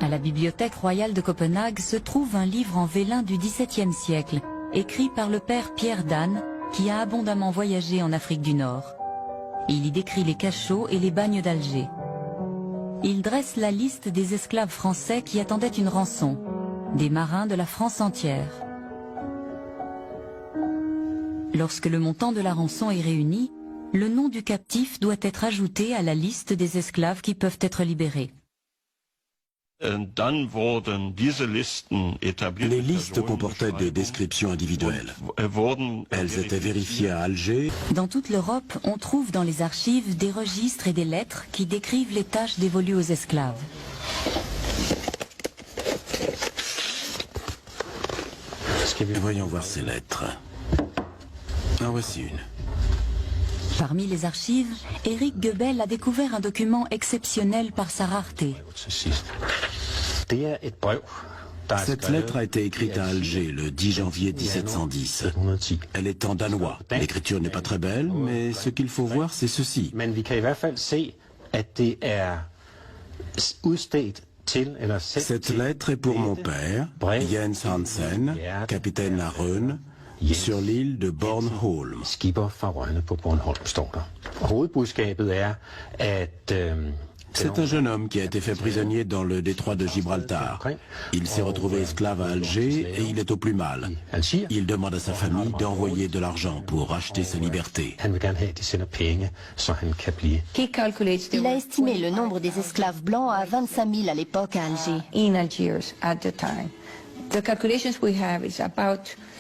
À la Bibliothèque royale de Copenhague se trouve un livre en vélin du XVIIe siècle, écrit par le père Pierre Danes, qui a abondamment voyagé en Afrique du Nord. Il y décrit les cachots et les bagnes d'Alger. Il dresse la liste des esclaves français qui attendaient une rançon, des marins de la France entière. Lorsque le montant de la rançon est réuni, le nom du captif doit être ajouté à la liste des esclaves qui peuvent être libérés. Les listes comportaient des descriptions individuelles. Elles étaient vérifiées à Alger. Dans toute l'Europe, on trouve dans les archives des registres et des lettres qui décrivent les tâches dévolues aux esclaves. Voyons voir ces lettres. En voici une. Parmi les archives, Éric Goebel a découvert un document exceptionnel par sa rareté. Cette lettre a été écrite à Alger le 10 janvier 1710. Elle est en danois. L'écriture n'est pas très belle, mais ce qu'il faut voir, c'est ceci. Cette lettre est pour mon père, Jens Hansen, capitaine à Røn, sur l'île de Bornholm. C'est un jeune homme qui a été fait prisonnier dans le détroit de Gibraltar. Il s'est retrouvé esclave à Alger et il est au plus mal. Il demande à sa famille d'envoyer de l'argent pour racheter sa liberté. Il a estimé le nombre des esclaves blancs à 25 000 à l'époque à Alger.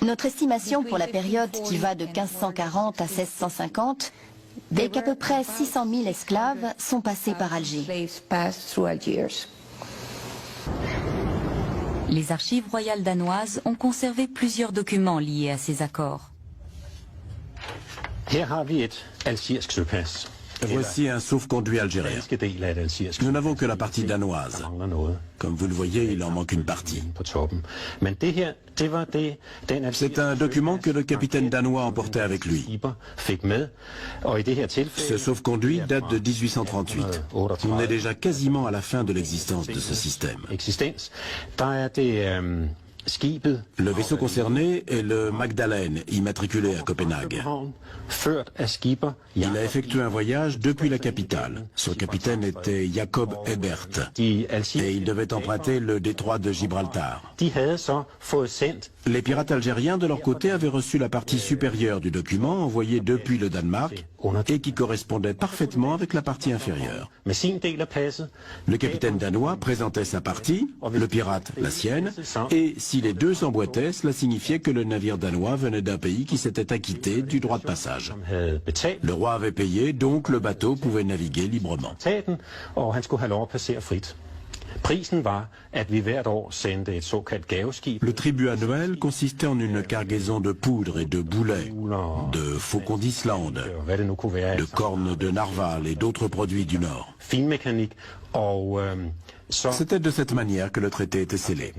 Notre estimation pour la période qui va de 1540 à 1650 est qu'à peu près 600 000 esclaves sont passés par Alger. Les archives royales danoises ont conservé plusieurs documents liés à ces accords. Voici un sauf-conduit algérien. Nous n'avons que la partie danoise. Comme vous le voyez, il en manque une partie. C'est un document que le capitaine danois emportait avec lui. Ce sauf-conduit date de 1838. On est déjà quasiment à la fin de l'existence de ce système. Le vaisseau concerné est le Magdalene, immatriculé à Copenhague. Il a effectué un voyage depuis la capitale. Son capitaine était Jacob Ebert et il devait emprunter le détroit de Gibraltar. Les pirates algériens, de leur côté, avaient reçu la partie supérieure du document envoyé depuis le Danemark et qui correspondait parfaitement avec la partie inférieure. Le capitaine danois présentait sa partie, le pirate la sienne, et si les deux s'emboîtaient, cela signifiait que le navire danois venait d'un pays qui s'était acquitté du droit de passage. Le roi avait payé, donc le bateau pouvait naviguer librement. Le tribut annuel consistait en une cargaison de poudre et de boulets, de faucons d'Islande, de cornes de narval et d'autres produits du Nord. C'était de cette manière que le traité était scellé.